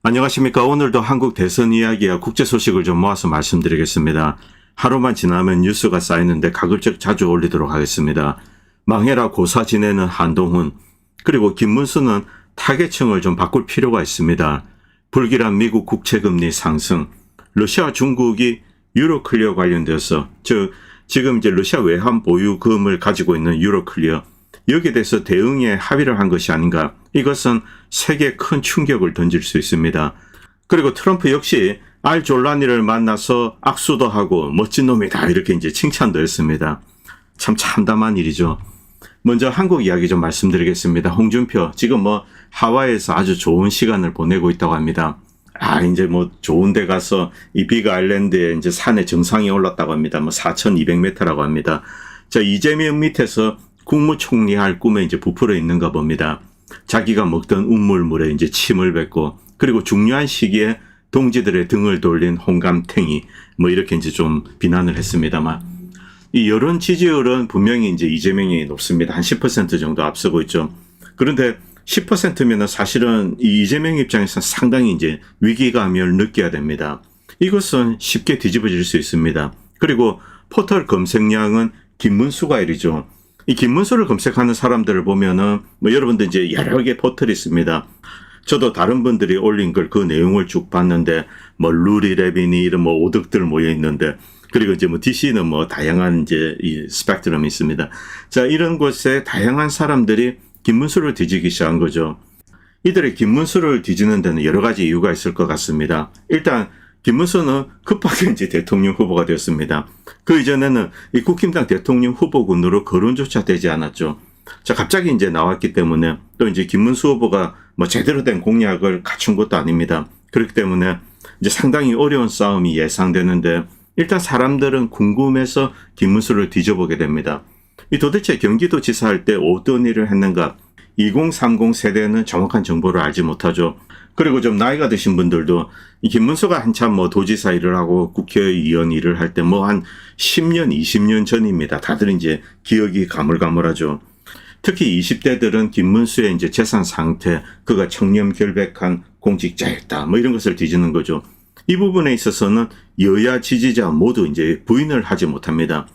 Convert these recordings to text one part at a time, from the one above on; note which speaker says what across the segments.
Speaker 1: 안녕하십니까. 오늘도 한국 대선 이야기와 국제 소식을 좀 모아서 말씀드리겠습니다. 하루만 지나면 뉴스가 쌓이는데 가급적 자주 올리도록 하겠습니다. 망해라 고사 지내는 한동훈, 그리고 김문수는 타겟층을 좀 바꿀 필요가 있습니다. 불길한 미국 국채금리 상승, 러시아 중국이 유로클리어 관련돼서 지금 이제 러시아 외환 보유금을 가지고 있는 유로클리어, 여기에 대해서 대응에 합의를 한 것이 아닌가. 이것은 세계에 큰 충격을 던질 수 있습니다. 그리고 트럼프 역시 알졸라니를 만나서 악수도 하고 멋진 놈이다 이렇게 이제 칭찬도 했습니다. 참 참담한 일이죠. 먼저 한국 이야기 좀 말씀드리겠습니다. 홍준표 지금 하와이에서 아주 좋은 시간을 보내고 있다고 합니다. 이제 좋은 데 가서 이 빅 아일랜드에 이제 산에 정상에 올랐다고 합니다. 4,200m라고 합니다. 자, 이재명 밑에서 국무총리 할 꿈에 이제 부풀어 있는가 봅니다. 자기가 먹던 운물물에 이제 침을 뱉고, 그리고 중요한 시기에 동지들의 등을 돌린 홍감탱이 이렇게 이제 좀 비난을 했습니다만, 이 여론 지지율은 분명히 이제 이재명이 높습니다. 한 10% 정도 앞서고 있죠. 그런데 10%면은 사실은 이 이재명 입장에서는 상당히 이제 위기감을 느껴야 됩니다. 이것은 쉽게 뒤집어질 수 있습니다. 그리고 포털 검색량은 김문수가 1위죠. 이 김문수를 검색하는 사람들을 보면은 여러분들 이제 여러 개 포털이 있습니다. 저도 다른 분들이 올린 걸 그 내용을 쭉 봤는데 루리랩이니 이런 오덕들 모여 있는데, 그리고 이제 DC는 다양한 이제 이 스펙트럼이 있습니다. 자, 이런 곳에 다양한 사람들이 김문수를 뒤지기 시작한 거죠. 이들의 김문수를 뒤지는 데는 여러 가지 이유가 있을 것 같습니다. 일단 김문수는 급하게 이제 대통령 후보가 되었습니다. 그 이전에는 이 국힘당 대통령 후보군으로 거론조차 되지 않았죠. 자, 갑자기 이제 나왔기 때문에 또 이제 김문수 후보가 제대로 된 공약을 갖춘 것도 아닙니다. 그렇기 때문에 이제 상당히 어려운 싸움이 예상되는데, 일단 사람들은 궁금해서 김문수를 뒤져보게 됩니다. 이 도대체 경기도지사 할 때 어떤 일을 했는가? 2030 세대는 정확한 정보를 알지 못하죠. 그리고 좀 나이가 드신 분들도 이 김문수가 한참 도지사 일을 하고 국회의원 일을 할 때 한 10년, 20년 전입니다. 다들 이제 기억이 가물가물하죠. 특히 20대들은 김문수의 이제 재산 상태, 그가 청렴 결백한 공직자였다, 이런 것을 뒤지는 거죠. 이 부분에 있어서는 여야 지지자 모두 이제 부인을 하지 못합니다.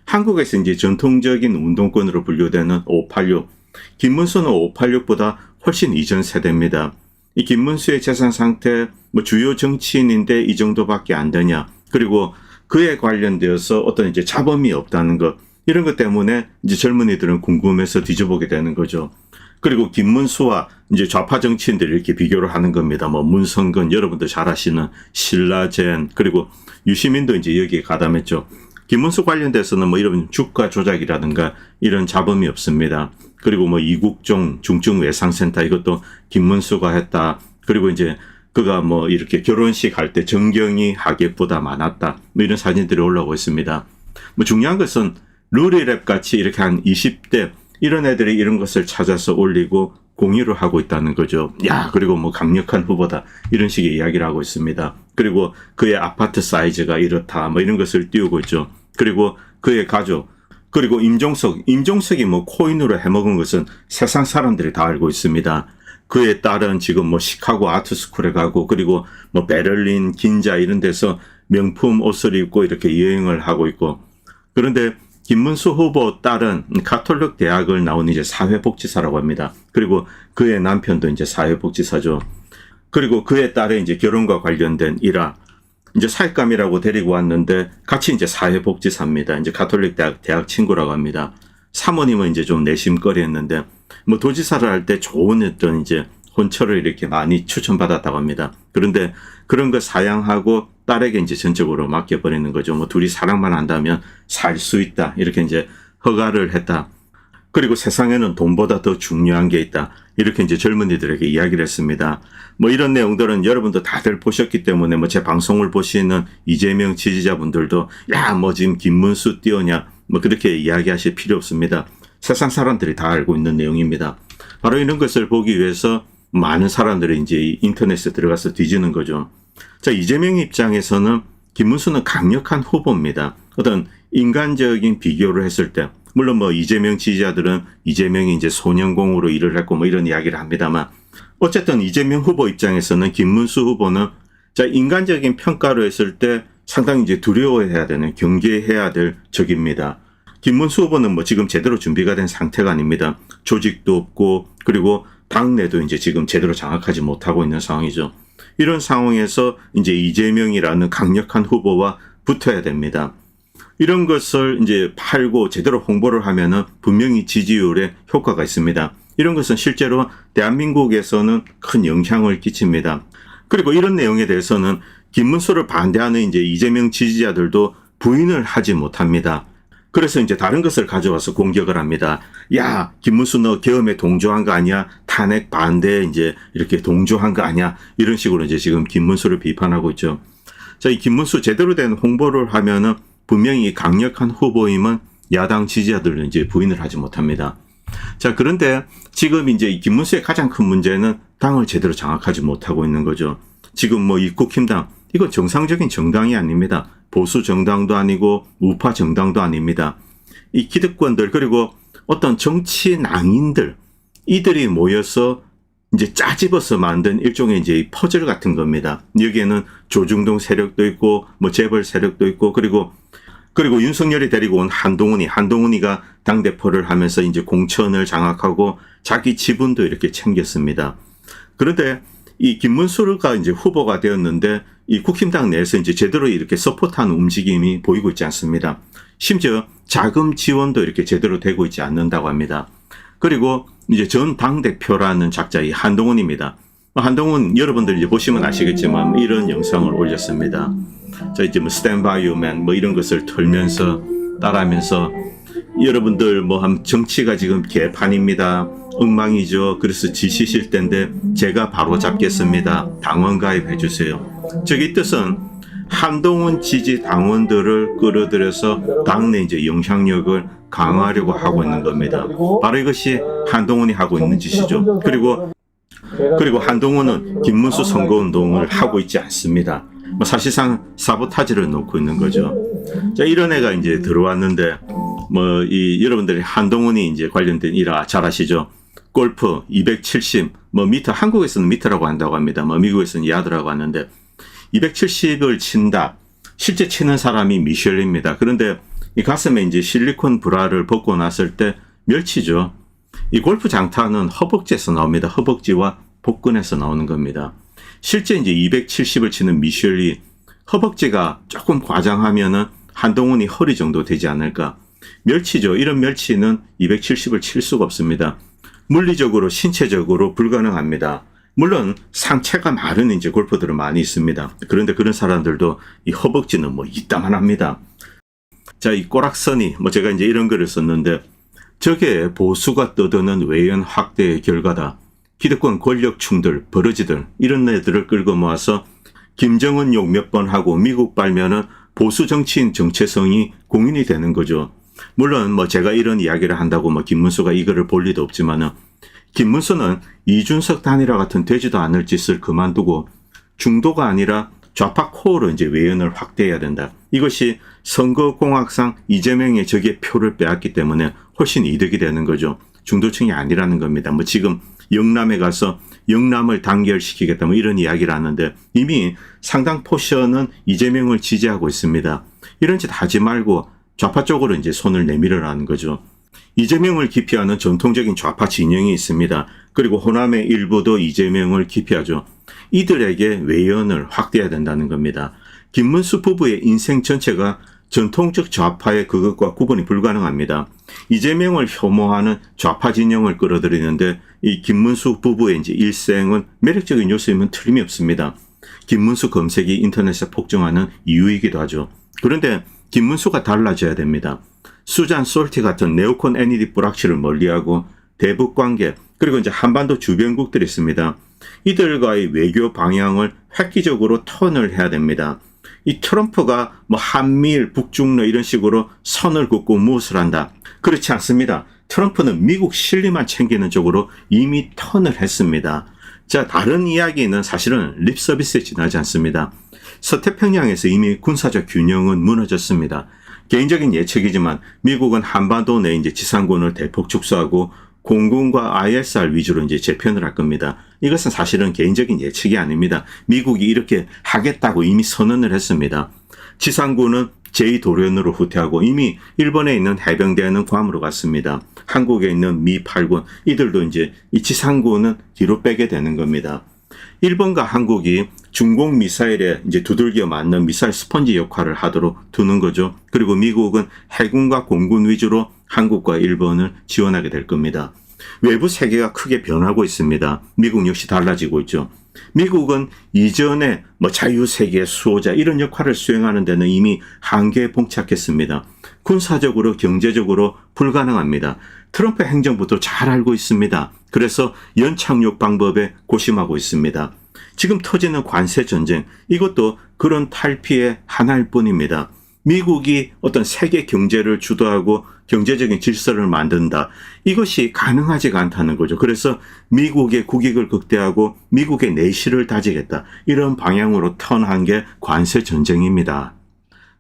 Speaker 1: 한국에서 이제 전통적인 운동권으로 분류되는 586, 김문수는 586보다 훨씬 이전 세대입니다. 이 김문수의 재산 상태, 주요 정치인인데 이 정도밖에 안 되냐, 그리고 그에 관련되어서 어떤 이제 자범이 없다는 것, 이런 것 때문에 이제 젊은이들은 궁금해서 뒤져보게 되는 거죠. 그리고 김문수와 이제 좌파 정치인들이 이렇게 비교를 하는 겁니다. 문성근, 여러분들 잘 아시는 신라젠, 그리고 유시민도 이제 여기에 가담했죠. 김문수 관련돼서는 이런 주가 조작이라든가 이런 자범이 없습니다. 그리고 이국종 중증외상센터, 이것도 김문수가 했다. 그리고 이제 그가 이렇게 결혼식 할 때 정경이 하객보다 많았다, 이런 사진들이 올라오고 있습니다. 중요한 것은 루리랩 같이 이렇게 한 20대 이런 애들이 이런 것을 찾아서 올리고 공유를 하고 있다는 거죠. 그리고 강력한 후보다, 이런 식의 이야기를 하고 있습니다. 그리고 그의 아파트 사이즈가 이렇다, 이런 것을 띄우고 있죠. 그리고 그의 가족, 그리고 임종석이 코인으로 해먹은 것은 세상 사람들이 다 알고 있습니다. 그의 딸은 지금 시카고 아트스쿨에 가고, 그리고 베를린, 긴자 이런 데서 명품 옷을 입고 이렇게 여행을 하고 있고, 그런데 김문수 후보 딸은 가톨릭 대학을 나온 이제 사회복지사라고 합니다. 그리고 그의 남편도 이제 사회복지사죠. 그리고 그의 딸의 이제 결혼과 관련된 일화, 이제 사익감이라고 데리고 왔는데 같이 이제 사회복지사입니다. 이제 가톨릭 대학 친구라고 합니다. 사모님은 이제 좀 내심거리 했는데, 도지사를 할 때 좋은 어떤 이제 혼처를 이렇게 많이 추천받았다고 합니다. 그런데 그런 거 사양하고 딸에게 이제 전적으로 맡겨버리는 거죠. 둘이 사랑만 한다면 살 수 있다, 이렇게 이제 허가를 했다. 그리고 세상에는 돈보다 더 중요한 게 있다, 이렇게 이제 젊은이들에게 이야기를 했습니다. 이런 내용들은 여러분도 다들 보셨기 때문에 제 방송을 보시는 이재명 지지자분들도 지금 김문수 띄우냐 그렇게 이야기하실 필요 없습니다. 세상 사람들이 다 알고 있는 내용입니다. 바로 이런 것을 보기 위해서 많은 사람들이 이제 인터넷에 들어가서 뒤지는 거죠. 자, 이재명 입장에서는 김문수는 강력한 후보입니다. 어떤 인간적인 비교를 했을 때, 물론 이재명 지지자들은 이재명이 이제 소년공으로 일을 했고 이런 이야기를 합니다만, 어쨌든 이재명 후보 입장에서는 김문수 후보는 자, 인간적인 평가로 했을 때 상당히 이제 두려워해야 되는, 경계해야 될 적입니다. 김문수 후보는 뭐 지금 제대로 준비가 된 상태가 아닙니다. 조직도 없고, 그리고 당내도 이제 지금 제대로 장악하지 못하고 있는 상황이죠. 이런 상황에서 이제 이재명이라는 강력한 후보와 붙어야 됩니다. 이런 것을 이제 팔고 제대로 홍보를 하면은 분명히 지지율에 효과가 있습니다. 이런 것은 실제로 대한민국에서는 큰 영향을 끼칩니다. 그리고 이런 내용에 대해서는 김문수를 반대하는 이제 이재명 지지자들도 부인을 하지 못합니다. 그래서 이제 다른 것을 가져와서 공격을 합니다. 야, 김문수 너 계엄에 동조한 거 아니야? 탄핵 반대에 이제 이렇게 동조한 거 아니야? 이런 식으로 이제 지금 김문수를 비판하고 있죠. 자, 이 김문수 제대로 된 홍보를 하면은 분명히 강력한 후보임은 야당 지지자들은 이제 부인을 하지 못합니다. 자, 그런데 지금 이제 이 김문수의 가장 큰 문제는 당을 제대로 장악하지 못하고 있는 거죠. 지금 뭐 이 국힘당, 이건 정상적인 정당이 아닙니다. 보수 정당도 아니고 우파 정당도 아닙니다. 이 기득권들, 그리고 어떤 정치 낭인들, 이들이 모여서 이제 짜집어서 만든 일종의 이제 퍼즐 같은 겁니다. 여기에는 조중동 세력도 있고, 뭐 재벌 세력도 있고, 그리고 윤석열이 데리고 온 한동훈이가 당대표를 하면서 이제 공천을 장악하고 자기 지분도 이렇게 챙겼습니다. 그런데 이 김문수가 이제 후보가 되었는데 이 국힘당 내에서 이제 제대로 이렇게 서포트하는 움직임이 보이고 있지 않습니다. 심지어 자금 지원도 이렇게 제대로 되고 있지 않는다고 합니다. 그리고 이제 전 당대표라는 작자 이 한동훈입니다. 한동훈 여러분들 이제 보시면 아시겠지만 이런 영상을 올렸습니다. 자, 이제 뭐 Stand by you man 뭐 이런 것을 털면서 따라하면서 여러분들 뭐 정치가 지금 개판입니다. 엉망이죠. 그래서 지시실 텐데 제가 바로 잡겠습니다. 당원 가입해 주세요. 저기 뜻은 한동훈 지지 당원들을 끌어들여서 당내 이제 영향력을 강화하려고 하고 있는 겁니다. 바로 이것이 한동훈이 하고 있는 짓이죠. 그리고 한동훈은 김문수 선거운동을 하고 있지 않습니다. 뭐 사실상 사보타지를 놓고 있는 거죠. 자, 이런 애가 이제 들어왔는데 뭐 이 여러분들이 한동훈이 이제 관련된 일 잘 아시죠? 골프 270 뭐 미터, 한국에서는 미터라고 한다고 합니다. 뭐 미국에서는 야드라고 하는데 270을 친다. 실제 치는 사람이 미셸입니다. 그런데 이 가슴에 이제 실리콘 브라를 벗고 났을 때 멸치죠. 이 골프 장타는 허벅지에서 나옵니다. 허벅지와 복근에서 나오는 겁니다. 실제 이제 270을 치는 미셸이 허벅지가 조금 과장하면은 한동훈이 허리 정도 되지 않을까. 멸치죠. 이런 멸치는 270을 칠 수가 없습니다. 물리적으로, 신체적으로 불가능합니다. 물론 상체가 마른 이제 골퍼들은 많이 있습니다. 그런데 그런 사람들도 이 허벅지는 뭐 이따만합니다. 자, 이 꼬락선이 뭐 제가 이제 이런 글을 썼는데 저게 보수가 떠드는 외연 확대의 결과다. 기득권 권력 충돌, 버러지들 이런 애들을 끌고 모아서 김정은 욕 몇 번 하고 미국 빨면은 보수 정치인 정체성이 공인이 되는 거죠. 물론 뭐 제가 이런 이야기를 한다고 뭐 김문수가 이거를 볼 리도 없지만은 김문수는 이준석 단일화 같은 되지도 않을 짓을 그만두고 중도가 아니라 좌파 코어로 이제 외연을 확대해야 된다. 이것이 선거공학상 이재명의 적의 표를 빼앗기 때문에 훨씬 이득이 되는 거죠. 중도층이 아니라는 겁니다. 뭐 지금 영남에 가서 영남을 단결시키겠다 뭐 이런 이야기를 하는데 이미 상당 포션은 이재명을 지지하고 있습니다. 이런 짓 하지 말고 좌파 쪽으로 이제 손을 내밀으라는 거죠. 이재명을 기피하는 전통적인 좌파 진영이 있습니다. 그리고 호남의 일부도 이재명을 기피하죠. 이들에게 외연을 확대해야 된다는 겁니다. 김문수 부부의 인생 전체가 전통적 좌파의 그것과 구분이 불가능합니다. 이재명을 혐오하는 좌파 진영을 끌어들이는데 이 김문수 부부의 이제 일생은 매력적인 요소이면 틀림이 없습니다. 김문수 검색이 인터넷에 폭증하는 이유이기도 하죠. 그런데 김문수가 달라져야 됩니다. 수잔 솔티 같은 네오콘 NED 불확실을 멀리하고 대북 관계 그리고 이제 한반도 주변국들이 있습니다. 이들과의 외교 방향을 획기적으로 턴을 해야 됩니다. 이 트럼프가 뭐 한미일 북중러 이런 식으로 선을 긋고 무엇을 한다. 그렇지 않습니다. 트럼프는 미국 실리만 챙기는 쪽으로 이미 턴을 했습니다. 자, 다른 이야기는 사실은 립 서비스에 지나지 않습니다. 서태평양에서 이미 군사적 균형은 무너졌습니다. 개인적인 예측이지만 미국은 한반도 내 이제 지상군을 대폭 축소하고 공군과 ISR 위주로 이제 재편을 할 겁니다. 이것은 사실은 개인적인 예측이 아닙니다. 미국이 이렇게 하겠다고 이미 선언을 했습니다. 지상군은 제2도련으로 후퇴하고 이미 일본에 있는 해병대는 괌으로 갔습니다. 한국에 있는 미 8군 이들도 이제 이 지상군은 뒤로 빼게 되는 겁니다. 일본과 한국이 중공 미사일에 이제 두들겨 맞는 미사일 스펀지 역할을 하도록 두는 거죠. 그리고 미국은 해군과 공군 위주로 한국과 일본을 지원하게 될 겁니다. 외부 세계가 크게 변하고 있습니다. 미국 역시 달라지고 있죠. 미국은 이전에 자유세계 수호자 이런 역할을 수행하는 데는 이미 한계에 봉착했습니다. 군사적으로 경제적으로 불가능합니다. 트럼프 행정부도 잘 알고 있습니다. 그래서 연착륙 방법에 고심하고 있습니다. 지금 터지는 관세 전쟁 이것도 그런 탈피의 하나일 뿐입니다. 미국이 어떤 세계 경제를 주도하고 경제적인 질서를 만든다. 이것이 가능하지가 않다는 거죠. 그래서 미국의 국익을 극대화하고 미국의 내실을 다지겠다. 이런 방향으로 턴한 게 관세 전쟁입니다.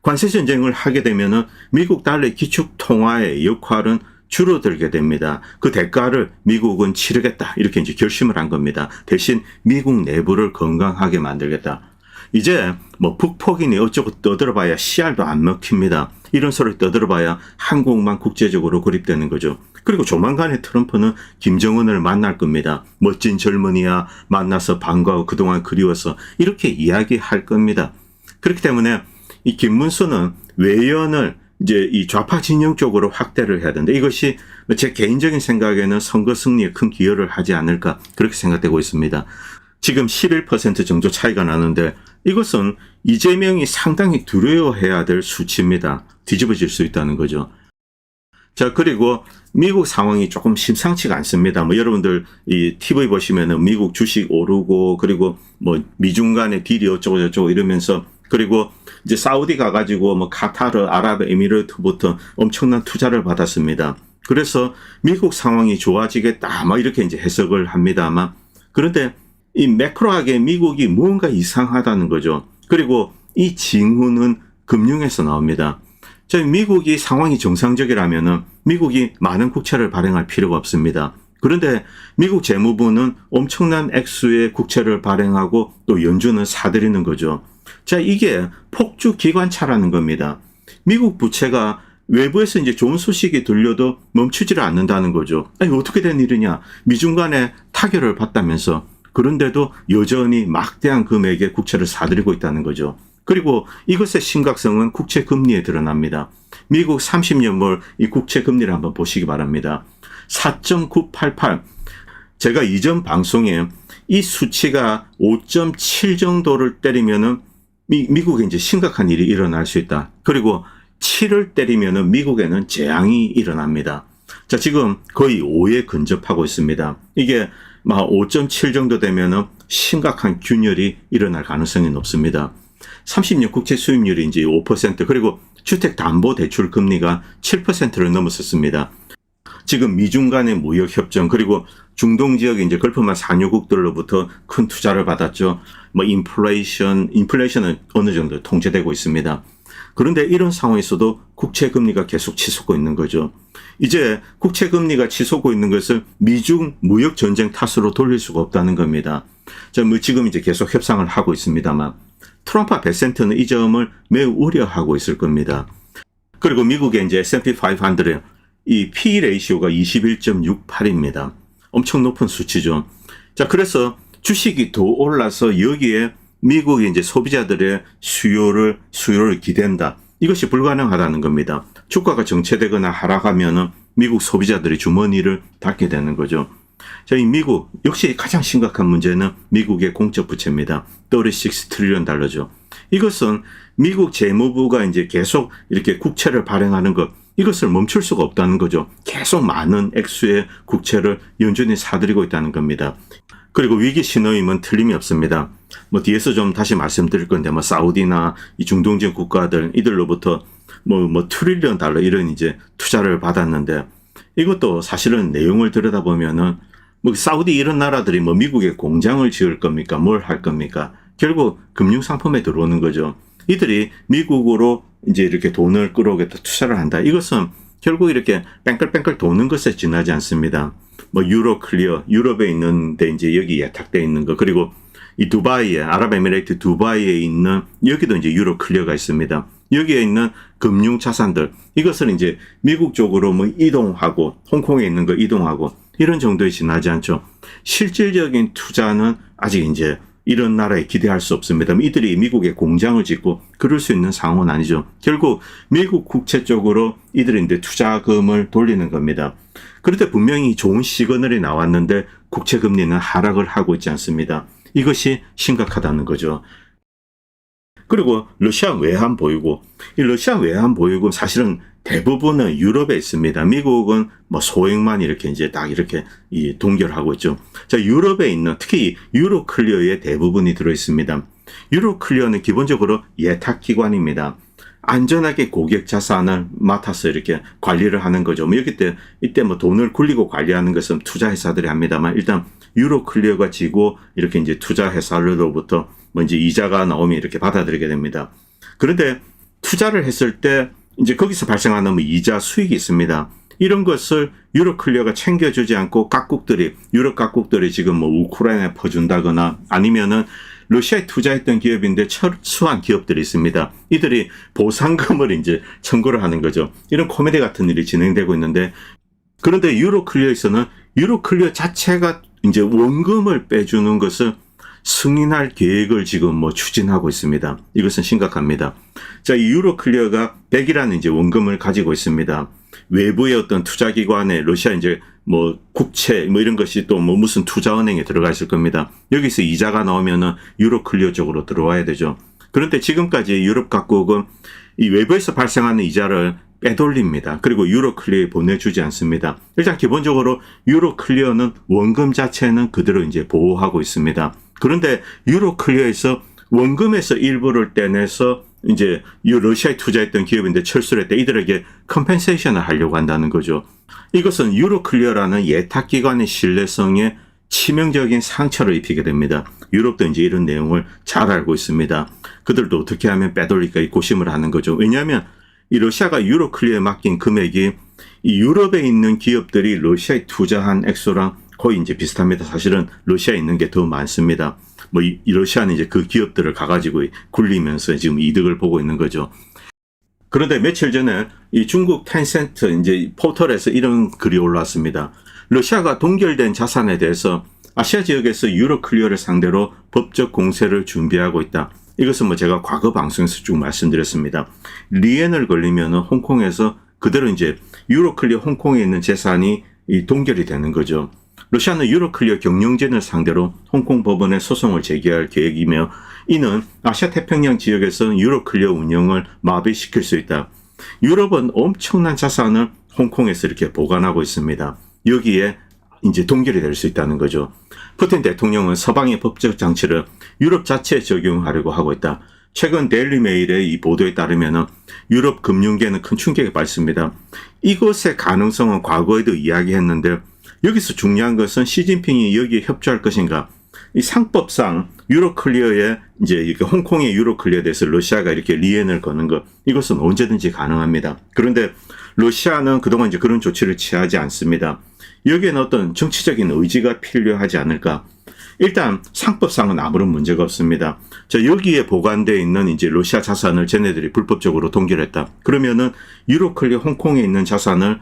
Speaker 1: 관세 전쟁을 하게 되면은 미국 달러의 기축 통화의 역할은 줄어들게 됩니다. 그 대가를 미국은 치르겠다. 이렇게 이제 결심을 한 겁니다. 대신 미국 내부를 건강하게 만들겠다. 이제 북폭이니 어쩌고 떠들어봐야 씨알도 안 먹힙니다. 이런 소리 떠들어봐야 한국만 국제적으로 고립되는 거죠. 그리고 조만간에 트럼프는 김정은을 만날 겁니다. 멋진 젊은이야 만나서 반가워 그동안 그리워서 이렇게 이야기할 겁니다. 그렇기 때문에 이 김문수는 외연을 이제 이 좌파 진영 쪽으로 확대를 해야 되는데 이것이 제 개인적인 생각에는 선거 승리에 큰 기여를 하지 않을까 그렇게 생각되고 있습니다. 지금 11% 정도 차이가 나는데 이것은 이재명이 상당히 두려워해야 될 수치입니다. 뒤집어질 수 있다는 거죠. 자, 그리고 미국 상황이 조금 심상치가 않습니다. 여러분들 이 TV 보시면은 미국 주식 오르고 그리고 미중 간의 딜이 어쩌고 저쩌고 이러면서 그리고 이제 사우디 가가지고 카타르, 아랍에미리트부터 엄청난 투자를 받았습니다. 그래서 미국 상황이 좋아지겠다, 이렇게 이제 해석을 합니다만 그런데 이 매크로하게 미국이 무언가 이상하다는 거죠. 그리고 이 징후는 금융에서 나옵니다. 저희 미국이 상황이 정상적이라면은 미국이 많은 국채를 발행할 필요가 없습니다. 그런데 미국 재무부는 엄청난 액수의 국채를 발행하고 또 연준은 사들이는 거죠. 자, 이게 폭주 기관차라는 겁니다. 미국 부채가 외부에서 이제 좋은 소식이 들려도 멈추지를 않는다는 거죠. 아니, 어떻게 된 일이냐? 미중 간에 타결을 받다면서 그런데도 여전히 막대한 금액의 국채를 사들이고 있다는 거죠. 그리고 이것의 심각성은 국채 금리에 드러납니다. 미국 30년물 이 국채 금리를 한번 보시기 바랍니다. 4.988. 제가 이전 방송에 이 수치가 5.7 정도를 때리면은 미국에 이제 심각한 일이 일어날 수 있다. 그리고 7을 때리면은 미국에는 재앙이 일어납니다. 자, 지금 거의 5에 근접하고 있습니다. 이게 5.7 정도 되면은 심각한 균열이 일어날 가능성이 높습니다. 30년 국채 수익률이 이제 5% 그리고 주택담보대출 금리가 7%를 넘었었습니다. 지금 미중 간의 무역 협정 그리고 중동 지역의 이제 걸프만 산유국들로부터 큰 투자를 받았죠. 인플레이션은 어느 정도 통제되고 있습니다. 그런데 이런 상황에서도 국채 금리가 계속 치솟고 있는 거죠. 이제 국채 금리가 치솟고 있는 것을 미중 무역 전쟁 탓으로 돌릴 수가 없다는 겁니다. 지금 이제 계속 협상을 하고 있습니다만 트럼프와 베센트는 이 점을 매우 우려하고 있을 겁니다. 그리고 미국의 이제 S&P 500 이 P 레이시오가 21.68입니다. 엄청 높은 수치죠. 자, 그래서 주식이 더 올라서 여기에 미국의 이제 소비자들의 수요를 기댄다. 이것이 불가능하다는 겁니다. 주가가 정체되거나 하락하면은 미국 소비자들이 주머니를 닫게 되는 거죠. 자, 이 미국 역시 가장 심각한 문제는 미국의 공적 부채입니다. 36 트릴리언 달러죠. 이것은 미국 재무부가 이제 계속 이렇게 국채를 발행하는 것 이것을 멈출 수가 없다는 거죠. 계속 많은 액수의 국채를 연준이 사들이고 있다는 겁니다. 그리고 위기 신호임은 틀림이 없습니다. 뒤에서 좀 다시 말씀드릴 건데, 사우디나 이 중동 지역 국가들, 이들로부터 트릴리언 달러 이런 이제 투자를 받았는데, 이것도 사실은 내용을 들여다보면은, 사우디 이런 나라들이 미국에 공장을 지을 겁니까? 뭘 할 겁니까? 결국 금융상품에 들어오는 거죠. 이들이 미국으로 이제 이렇게 돈을 끌어오겠다 투자를 한다. 이것은 결국 이렇게 뺑글뺑글 도는 것에 지나지 않습니다. 뭐 유로 클리어, 유럽에 있는데 이제 여기 예탁돼 있는 거, 그리고 이 두바이에, 아랍에미레이트 두바이에 있는 여기도 이제 유로 클리어가 있습니다. 여기에 있는 금융 자산들, 이것을 이제 미국 쪽으로 뭐 이동하고 홍콩에 있는 거 이동하고 이런 정도에 지나지 않죠. 실질적인 투자는 아직 이제 이런 나라에 기대할 수 없습니다. 이들이 미국에 공장을 짓고 그럴 수 있는 상황은 아니죠. 결국 미국 국채 쪽으로 이들이 이제 투자금을 돌리는 겁니다. 그런데 분명히 좋은 시그널이 나왔는데 국채 금리는 하락을 하고 있지 않습니다. 이것이 심각하다는 거죠. 그리고 러시아 외환 보유고, 이 러시아 외환 보유고 사실은 대부분은 유럽에 있습니다. 미국은 뭐 소액만 이렇게 이제 딱 이렇게 동결하고 있죠. 자, 유럽에 있는 특히 유로 클리어의 대부분이 들어 있습니다. 유로 클리어는 기본적으로 예탁 기관입니다. 안전하게 고객 자산을 맡아서 이렇게 관리를 하는 거죠. 뭐 이때 뭐 돈을 굴리고 관리하는 것은 투자 회사들이 합니다만, 일단 유로 클리어가 지고 이렇게 이제 투자 회사로부터 뭐 이제 이자가 나오면 이렇게 받아들이게 됩니다. 그런데 투자를 했을 때 이제 거기서 발생하는 뭐 이자 수익이 있습니다. 이런 것을 유로 클리어가 챙겨주지 않고 유럽 각국들이 지금 뭐 우크라이나에 퍼준다거나 아니면은 러시아에 투자했던 기업인데 철수한 기업들이 있습니다. 이들이 보상금을 이제 청구를 하는 거죠. 이런 코미디 같은 일이 진행되고 있는데, 그런데 유로 클리어에서는 유로 클리어 자체가 이제 원금을 빼주는 것을 승인할 계획을 지금 뭐 추진하고 있습니다. 이것은 심각합니다. 자, 이 유로 클리어가 100이라는 이제 원금을 가지고 있습니다. 외부의 어떤 투자기관에 러시아 이제 뭐 국채 뭐 이런 것이 또 뭐 무슨 투자은행에 들어가 있을 겁니다. 여기서 이자가 나오면은 유로 클리어 쪽으로 들어와야 되죠. 그런데 지금까지 유럽 각국은 이 외부에서 발생하는 이자를 빼돌립니다. 그리고 유로 클리어에 보내주지 않습니다. 일단 기본적으로 유로 클리어는 원금 자체는 그대로 이제 보호하고 있습니다. 그런데 유로 클리어에서 원금에서 일부를 떼내서 이제 러시아에 투자했던 기업인데 철수를 했다, 이들에게 컴펜세이션을 하려고 한다는 거죠. 이것은 유로 클리어라는 예탁기관의 신뢰성에 치명적인 상처를 입히게 됩니다. 유럽도 이제 이런 내용을 잘 알고 있습니다. 그들도 어떻게 하면 빼돌릴까 고심을 하는 거죠. 왜냐하면 이 러시아가 유로 클리어에 맡긴 금액이 이 유럽에 있는 기업들이 러시아에 투자한 액수랑 거의 이제 비슷합니다. 사실은 러시아에 있는 게 더 많습니다. 뭐 이 러시아는 이제 그 기업들을 가가지고 굴리면서 지금 이득을 보고 있는 거죠. 그런데 며칠 전에 이 중국 텐센트 이제 포털에서 이런 글이 올라왔습니다. 러시아가 동결된 자산에 대해서 아시아 지역에서 유로 클리어를 상대로 법적 공세를 준비하고 있다. 이것은 뭐 제가 과거 방송에서 쭉 말씀드렸습니다. 리엔을 걸리면 홍콩에서 그대로 이제 유로 클리어 홍콩에 있는 재산이 동결이 되는 거죠. 러시아는 유로 클리어 경영진을 상대로 홍콩 법원에 소송을 제기할 계획이며, 이는 아시아 태평양 지역에서 유로 클리어 운영을 마비시킬 수 있다. 유럽은 엄청난 자산을 홍콩에서 이렇게 보관하고 있습니다. 여기에 이제 동결이 될 수 있다는 거죠. 푸틴 대통령은 서방의 법적 장치를 유럽 자체에 적용하려고 하고 있다. 최근 데일리메일의 이 보도에 따르면 유럽 금융계는 큰 충격에 빠졌습니다. 이것의 가능성은 과거에도 이야기했는데, 여기서 중요한 것은 시진핑이 여기에 협조할 것인가. 이 상법상 유로 클리어에 이제 이렇게 홍콩의 유로 클리어에 대해서 러시아가 이렇게 리엔을 거는 것, 이것은 언제든지 가능합니다. 그런데 러시아는 그동안 이제 그런 조치를 취하지 않습니다. 여기에는 어떤 정치적인 의지가 필요하지 않을까. 일단 상법상은 아무런 문제가 없습니다. 자, 여기에 보관되어 있는 이제 러시아 자산을 쟤네들이 불법적으로 동결했다. 그러면은 유로 클리어 홍콩에 있는 자산을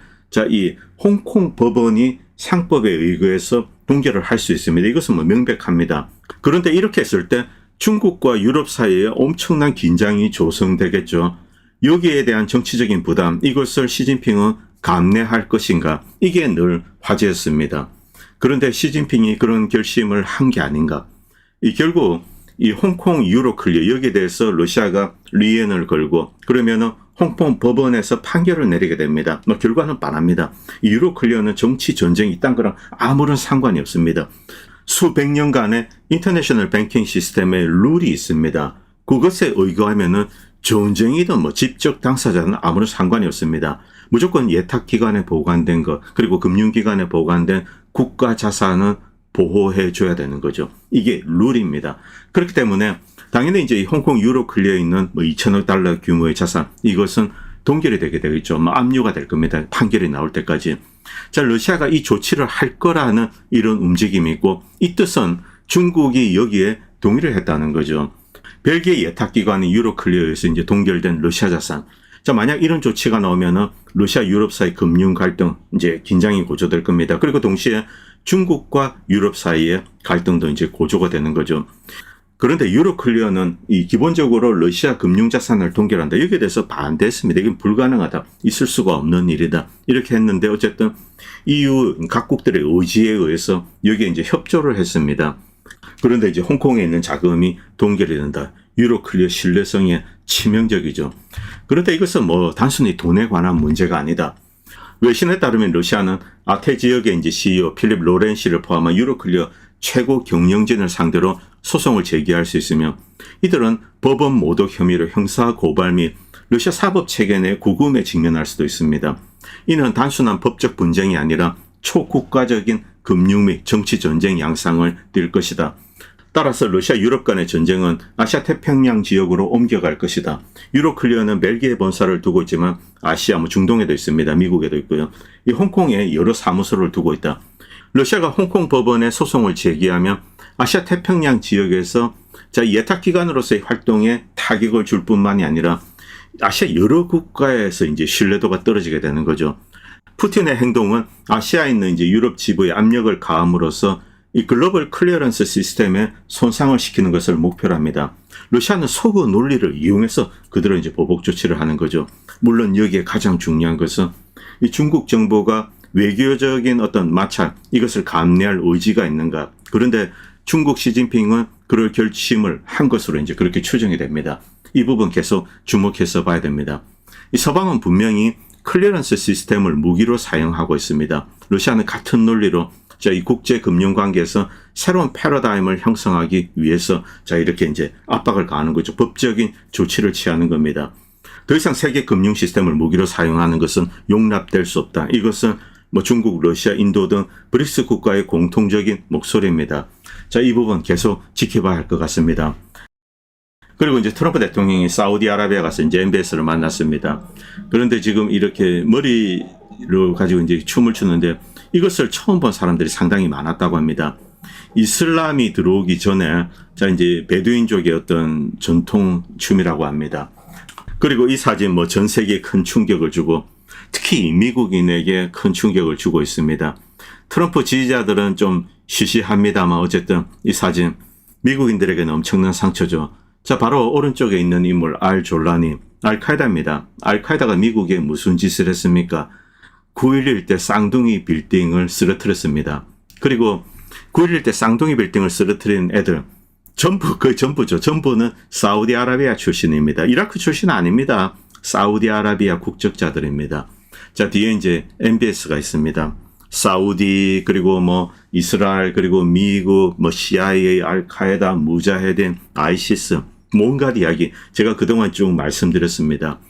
Speaker 1: 이 홍콩 법원이 상법에 의거해서 동결을 할 수 있습니다. 이것은 뭐 명백합니다. 그런데 이렇게 했을 때 중국과 유럽 사이에 엄청난 긴장이 조성되겠죠. 여기에 대한 정치적인 부담, 이것을 시진핑은 감내할 것인가, 이게 늘 화제였습니다. 그런데 시진핑이 그런 결심을 한 게 아닌가. 결국 이 홍콩 유로 클리어 여기에 대해서 러시아가 리엔을 걸고 그러면은 홍콩 법원에서 판결을 내리게 됩니다. 뭐 결과는 뻔합니다. 이 유로 클리어는 정치 전쟁이 있다는 거랑 아무런 상관이 없습니다. 수백 년간의 인터내셔널 뱅킹 시스템의 룰이 있습니다. 그것에 의거하면은 전쟁이든 뭐 직접 당사자는 아무런 상관이 없습니다. 무조건 예탁기관에 보관된 것, 그리고 금융기관에 보관된 국가 자산은 보호해 줘야 되는 거죠. 이게 룰입니다. 그렇기 때문에 당연히 이제 홍콩 유로 클리어에 있는 뭐 2천억 달러 규모의 자산, 이것은 동결이 되게 되겠죠. 뭐 압류가 될 겁니다. 판결이 나올 때까지. 자, 러시아가 이 조치를 할 거라는 이런 움직임이 있고, 이 뜻은 중국이 여기에 동의를 했다는 거죠. 벨기에 예탁기관인 유로클리어에서 이제 동결된 러시아 자산. 자, 만약 이런 조치가 나오면은 러시아 유럽 사이 금융 갈등, 이제 긴장이 고조될 겁니다. 그리고 동시에 중국과 유럽 사이의 갈등도 이제 고조가 되는 거죠. 그런데 유로클리어는 이 기본적으로 러시아 금융 자산을 동결한다. 여기에 대해서 반대했습니다. 이건 불가능하다. 있을 수가 없는 일이다. 이렇게 했는데 어쨌든 EU 각국들의 의지에 의해서 여기에 이제 협조를 했습니다. 그런데 이제 홍콩에 있는 자금이 동결이 된다. 유로클리어 신뢰성에 치명적이죠. 그런데 이것은 뭐 단순히 돈에 관한 문제가 아니다. 외신에 따르면 러시아는 아태 지역의 이제 CEO 필립 로렌시를 포함한 유로클리어 최고 경영진을 상대로 소송을 제기할 수 있으며, 이들은 법원 모독 혐의로 형사 고발 및 러시아 사법 체계 내 구금에 직면할 수도 있습니다. 이는 단순한 법적 분쟁이 아니라 초국가적인 금융 및 정치 전쟁 양상을 띨 것이다. 따라서 러시아 유럽 간의 전쟁은 아시아 태평양 지역으로 옮겨갈 것이다. 유로클리어는 벨기에 본사를 두고 있지만 아시아 중동에도 있습니다. 미국에도 있고요. 이 홍콩에 여러 사무소를 두고 있다. 러시아가 홍콩 법원에 소송을 제기하면 아시아 태평양 지역에서 예탁기관으로서의 활동에 타격을 줄 뿐만이 아니라 아시아 여러 국가에서 이제 신뢰도가 떨어지게 되는 거죠. 푸틴의 행동은 아시아에 있는 이제 유럽 지부에 압력을 가함으로써 이 글로벌 클리어런스 시스템에 손상을 시키는 것을 목표로 합니다. 러시아는 소그 논리를 이용해서 그대로 이제 보복 조치를 하는 거죠. 물론 여기에 가장 중요한 것은 이 중국 정부가 외교적인 어떤 마찰, 이것을 감내할 의지가 있는가. 그런데 중국 시진핑은 그럴 결심을 한 것으로 이제 그렇게 추정이 됩니다. 이 부분 계속 주목해서 봐야 됩니다. 이 서방은 분명히 클리어런스 시스템을 무기로 사용하고 있습니다. 러시아는 같은 논리로 이 국제 금융 관계에서 새로운 패러다임을 형성하기 위해서 이렇게 이제 압박을 가하는 거죠. 법적인 조치를 취하는 겁니다. 더 이상 세계 금융 시스템을 무기로 사용하는 것은 용납될 수 없다. 이것은 중국, 러시아, 인도 등 브릭스 국가의 공통적인 목소리입니다. 이 부분 계속 지켜봐야 할 것 같습니다. 그리고 이제 트럼프 대통령이 사우디아라비아 가서 이제 MBS를 만났습니다. 그런데 지금 이렇게 머리를 가지고 이제 춤을 추는데 이것을 처음 본 사람들이 상당히 많았다고 합니다. 이슬람이 들어오기 전에 이제 베두인족의 어떤 전통 춤이라고 합니다. 그리고 이 사진 전 세계에 큰 충격을 주고 특히 미국인에게 큰 충격을 주고 있습니다. 트럼프 지지자들은 좀 시시합니다만 어쨌든 이 사진 미국인들에게는 엄청난 상처죠. 바로 오른쪽에 있는 인물 알졸라니, 알카에다입니다. 알카에다가 미국에 무슨 짓을 했습니까? 9.11 때 쌍둥이 빌딩을 쓰러뜨렸습니다. 그리고 9.11 때 쌍둥이 빌딩을 쓰러뜨린 애들 거의 전부죠. 전부는 사우디아라비아 출신입니다. 이라크 출신 아닙니다. 사우디아라비아 국적자들입니다. 뒤에 이제 MBS가 있습니다. 사우디, 그리고 이스라엘, 그리고 미국, CIA, 알카에다, 무자헤딘, 아이시스, 뭔가 이야기 제가 그동안 쭉 말씀드렸습니다.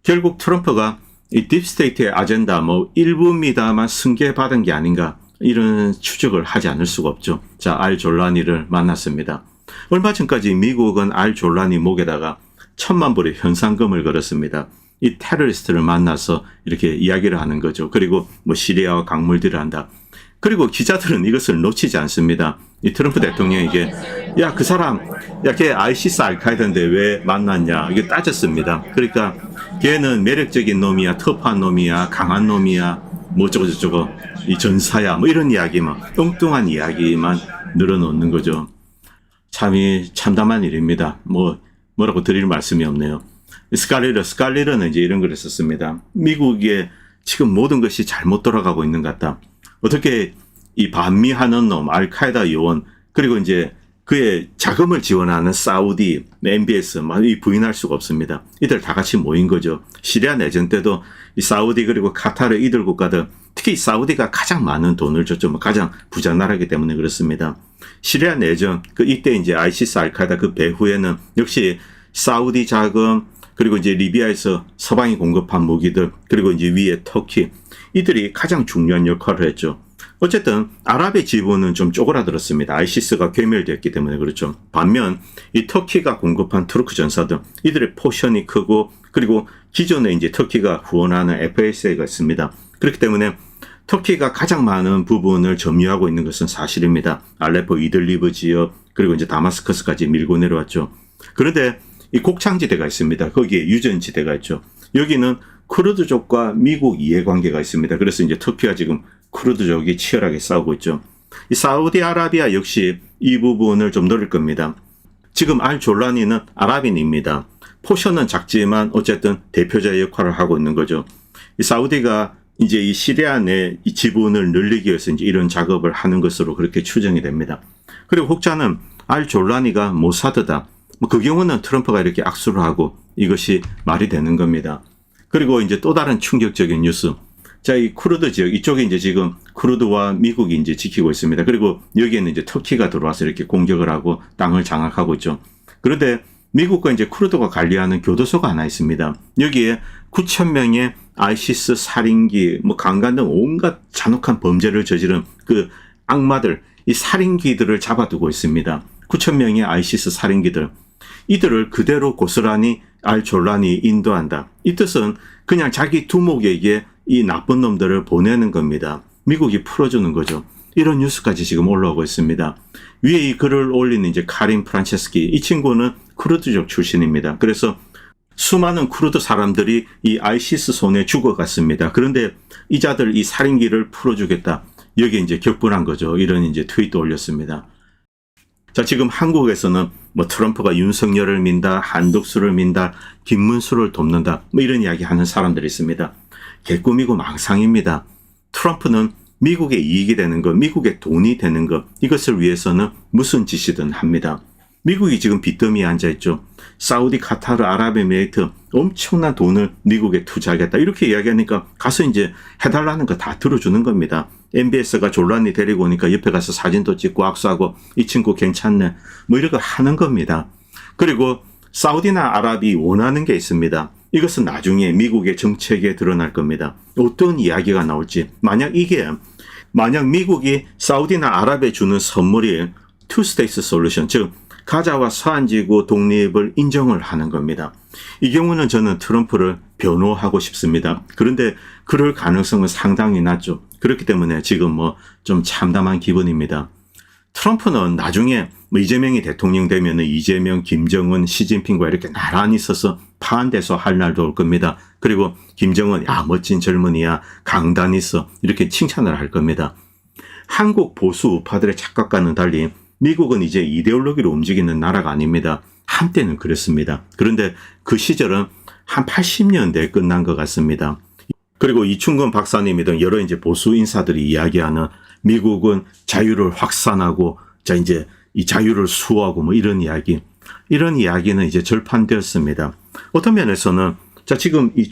Speaker 1: 결국 트럼프가 이 딥스테이트의 아젠다 일부입니다만 승계받은 게 아닌가, 이런 추측을 하지 않을 수가 없죠. 알졸라니를 만났습니다. 얼마 전까지 미국은 알졸라니 목에다가 1,000만 불의 현상금을 걸었습니다. 이 테러리스트를 만나서 이렇게 이야기를 하는 거죠. 그리고 시리아와 강물들을 한다. 그리고 기자들은 이것을 놓치지 않습니다. 이 트럼프 대통령에게 그 사람 걔 아이시스 알카에다인데 왜 만났냐 이게 따졌습니다. 그러니까 걔는 매력적인 놈이야, 터프한 놈이야, 강한 놈이야, 어쩌고저쩌고 이 전사야 이런 이야기만, 뚱뚱한 이야기만 늘어놓는 거죠. 참이 참담한 일입니다. 뭐라고 드릴 말씀이 없네요. 스칼리러는 이제 이런 글을 썼습니다. 미국에 지금 모든 것이 잘못 돌아가고 있는 것 같다. 어떻게 이 반미하는 놈, 알카에다 요원, 그리고 이제 그의 자금을 지원하는 사우디, MBS, 이 부인할 수가 없습니다. 이들 다 같이 모인 거죠. 시리아 내전 때도 이 사우디 그리고 카타르 이들 국가들, 특히 사우디가 가장 많은 돈을 줬죠. 가장 부자 나라이기 때문에 그렇습니다. 시리아 내전, 이때 이제 아이시스 알카에다 그 배후에는 역시 사우디 자금, 그리고 이제 리비아에서 서방이 공급한 무기들, 그리고 이제 위에 터키, 이들이 가장 중요한 역할을 했죠. 어쨌든 아랍의 지분은 좀 쪼그라들었습니다. 아이시스가 괴멸되었기 때문에 그렇죠. 반면 이 터키가 공급한 투르크 전사들 이들의 포션이 크고 그리고 기존에 이제 터키가 후원하는 FSA가 있습니다. 그렇기 때문에 터키가 가장 많은 부분을 점유하고 있는 것은 사실입니다. 알레포, 이들리브 지역 그리고 이제 다마스커스까지 밀고 내려왔죠. 그런데 이 곡창지대가 있습니다. 거기에 유전지대가 있죠. 여기는 쿠르드족과 미국 이해관계가 있습니다. 그래서 이제 터키와 지금 쿠르드족이 치열하게 싸우고 있죠. 이 사우디아라비아 역시 이 부분을 좀 노릴 겁니다. 지금 알졸라니는 아랍인입니다. 포션은 작지만 어쨌든 대표자의 역할을 하고 있는 거죠. 이 사우디가 이제 이 시리아 내 이 지분을 늘리기 위해서 이제 이런 작업을 하는 것으로 그렇게 추정이 됩니다. 그리고 혹자는 알졸라니가 모사드다. 그 경우는 트럼프가 이렇게 악수를 하고 이것이 말이 되는 겁니다. 그리고 이제 또 다른 충격적인 뉴스. 자, 이 쿠르드 지역, 이쪽에 이제 지금 쿠르드와 미국이 이제 지키고 있습니다. 그리고 여기에는 이제 터키가 들어와서 이렇게 공격을 하고 땅을 장악하고 있죠. 그런데 미국과 이제 쿠르드가 관리하는 교도소가 하나 있습니다. 여기에 9,000명의 아이시스 살인기, 강간 등 온갖 잔혹한 범죄를 저지른 그 악마들, 이 살인기들을 잡아두고 있습니다. 9,000명의 아이시스 살인기들. 이들을 그대로 고스란히 알졸란이 인도한다. 이 뜻은 그냥 자기 두목에게 이 나쁜 놈들을 보내는 겁니다. 미국이 풀어주는 거죠. 이런 뉴스까지 지금 올라오고 있습니다. 위에 이 글을 올리는 이제 카린 프란체스키, 이 친구는 쿠르드족 출신입니다. 그래서 수많은 쿠르드 사람들이 이 아이시스 손에 죽어갔습니다. 그런데 이자들 이 살인기를 풀어주겠다. 여기에 이제 격분한 거죠. 이런 이제 트윗도 올렸습니다. 자, 지금 한국에서는 트럼프가 윤석열을 민다, 한덕수를 민다, 김문수를 돕는다, 이런 이야기 하는 사람들이 있습니다. 개꿈이고 망상입니다. 트럼프는 미국의 이익이 되는 것, 미국의 돈이 되는 것, 이것을 위해서는 무슨 짓이든 합니다. 미국이 지금 빚더미에 앉아있죠. 사우디, 카타르, 아랍에미레이트 엄청난 돈을 미국에 투자하겠다. 이렇게 이야기하니까 가서 이제 해달라는 거 다 들어주는 겁니다. MBS가 졸란이 데리고 오니까 옆에 가서 사진도 찍고 악수하고 이 친구 괜찮네. 이런 거 하는 겁니다. 그리고 사우디나 아랍이 원하는 게 있습니다. 이것은 나중에 미국의 정책에 드러날 겁니다. 어떤 이야기가 나올지. 만약 미국이 사우디나 아랍에 주는 선물이 투 스테이트 솔루션, 즉 가자와 서한지구 독립을 인정을 하는 겁니다. 이 경우는 저는 트럼프를 변호하고 싶습니다. 그런데 그럴 가능성은 상당히 낮죠. 그렇기 때문에 지금 좀 참담한 기분입니다. 트럼프는 나중에 이재명이 대통령 되면 이재명, 김정은, 시진핑과 이렇게 나란히 서서 파한대소 할 날도 올 겁니다. 그리고 김정은, 야, 멋진 젊은이야, 강단 있어, 이렇게 칭찬을 할 겁니다. 한국 보수 우파들의 착각과는 달리 미국은 이제 이데올로기로 움직이는 나라가 아닙니다. 한때는 그랬습니다. 그런데 그 시절은 한 80년대에 끝난 것 같습니다. 그리고 이충건 박사님이 등 여러 이제 보수 인사들이 이야기하는 미국은 자유를 확산하고 자 이제 이 자유를 수호하고 이런 이야기는 이제 절판되었습니다. 어떤 면에서는 자 지금 이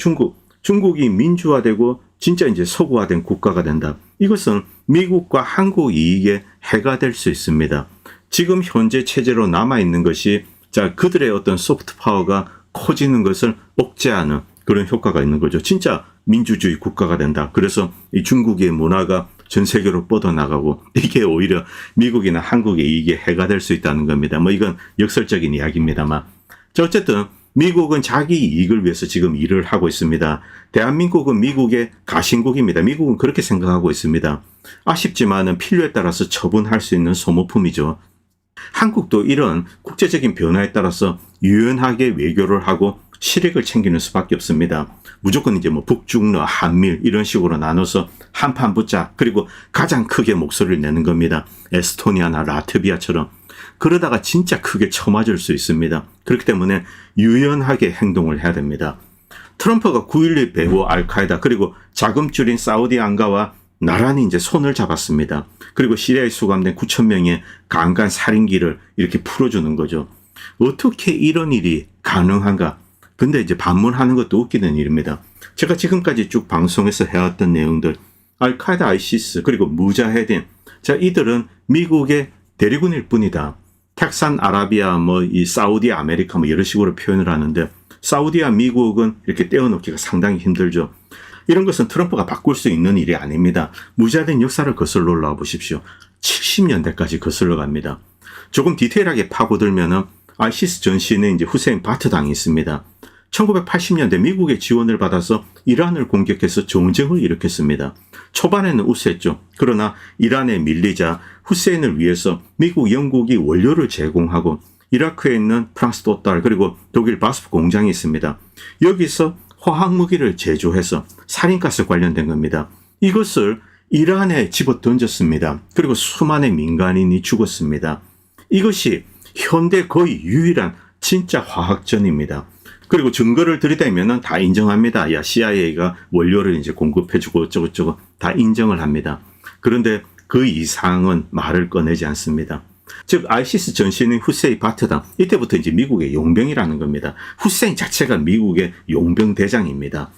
Speaker 1: 중국이 민주화되고 진짜 이제 서구화된 국가가 된다. 이것은 미국과 한국 이익에 해가 될 수 있습니다. 지금 현재 체제로 남아있는 것이 자 그들의 어떤 소프트 파워가 커지는 것을 억제하는 그런 효과가 있는 거죠. 진짜 민주주의 국가가 된다. 그래서 이 중국의 문화가 전 세계로 뻗어나가고 이게 오히려 미국이나 한국의 이익에 해가 될 수 있다는 겁니다. 이건 역설적인 이야기입니다만. 자, 어쨌든 미국은 자기 이익을 위해서 지금 일을 하고 있습니다. 대한민국은 미국의 가신국입니다. 미국은 그렇게 생각하고 있습니다. 아쉽지만은 필요에 따라서 처분할 수 있는 소모품이죠. 한국도 이런 국제적인 변화에 따라서 유연하게 외교를 하고 실익을 챙기는 수밖에 없습니다. 무조건 이제 북중러, 한밀 이런 식으로 나눠서 한판 붙자. 그리고 가장 크게 목소리를 내는 겁니다. 에스토니아나 라트비아처럼. 그러다가 진짜 크게 쳐맞을 수 있습니다. 그렇기 때문에 유연하게 행동을 해야 됩니다. 트럼프가 9.11 배후 알카에다 그리고 자금줄인 사우디 안가와 나란히 이제 손을 잡았습니다. 그리고 시리아에 수감된 9,000명의 강간 살인기를 이렇게 풀어주는 거죠. 어떻게 이런 일이 가능한가? 근데 이제 반문하는 것도 웃기는 일입니다. 제가 지금까지 쭉 방송에서 해왔던 내용들, 알카에다, 아이시스, 그리고 무자헤딘. 자, 이들은 미국의 대리군일 뿐이다. 텍산 아라비아, 이 사우디 아메리카 이런 식으로 표현을 하는데, 사우디와 미국은 이렇게 떼어놓기가 상당히 힘들죠. 이런 것은 트럼프가 바꿀 수 있는 일이 아닙니다. 무자된 역사를 거슬러 올라와 보십시오. 70년대까지 거슬러 갑니다. 조금 디테일하게 파고들면은 ISIS 전신에 이제 후세인 바트 당이 있습니다. 1980년대 미국의 지원을 받아서 이란을 공격해서 정쟁을 일으켰습니다. 초반에는 우세했죠. 그러나 이란에 밀리자 후세인을 위해서 미국, 영국이 원료를 제공하고 이라크에 있는 프랑스 토탈 그리고 독일 바스프 공장이 있습니다. 여기서 화학무기를 제조해서 살인가스 관련된 겁니다. 이것을 이란에 집어 던졌습니다. 그리고 수많은 민간인이 죽었습니다. 이것이 현대 거의 유일한 진짜 화학전입니다. 그리고 증거를 들이대면은 다 인정합니다. 야, CIA가 원료를 이제 공급해주고 어쩌고저쩌고 다 인정을 합니다. 그런데 그 이상은 말을 꺼내지 않습니다. 즉, ISIS 전신인 후세인 바트당, 이때부터 이제 미국의 용병이라는 겁니다. 후세인 자체가 미국의 용병 대장입니다.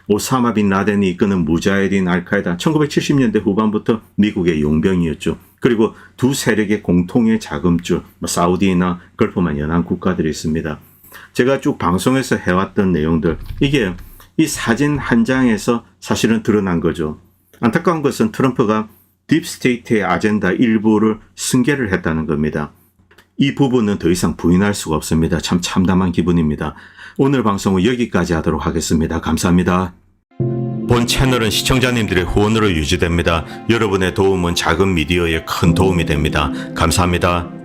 Speaker 1: 오사마 빈 라덴이 이끄는 무자헤딘 알카에다 1970년대 후반부터 미국의 용병이었죠. 그리고 두 세력의 공통의 자금줄, 사우디나 걸프만 연한 국가들이 있습니다. 제가 쭉 방송에서 해왔던 내용들, 이게 이 사진 한 장에서 사실은 드러난 거죠. 안타까운 것은 트럼프가 딥스테이트의 아젠다 일부를 승계를 했다는 겁니다. 이 부분은 더 이상 부인할 수가 없습니다. 참 참담한 기분입니다. 오늘 방송은 여기까지 하도록 하겠습니다. 감사합니다. 본 채널은 시청자님들의 후원으로 유지됩니다. 여러분의 도움은 작은 미디어에 큰 도움이 됩니다. 감사합니다.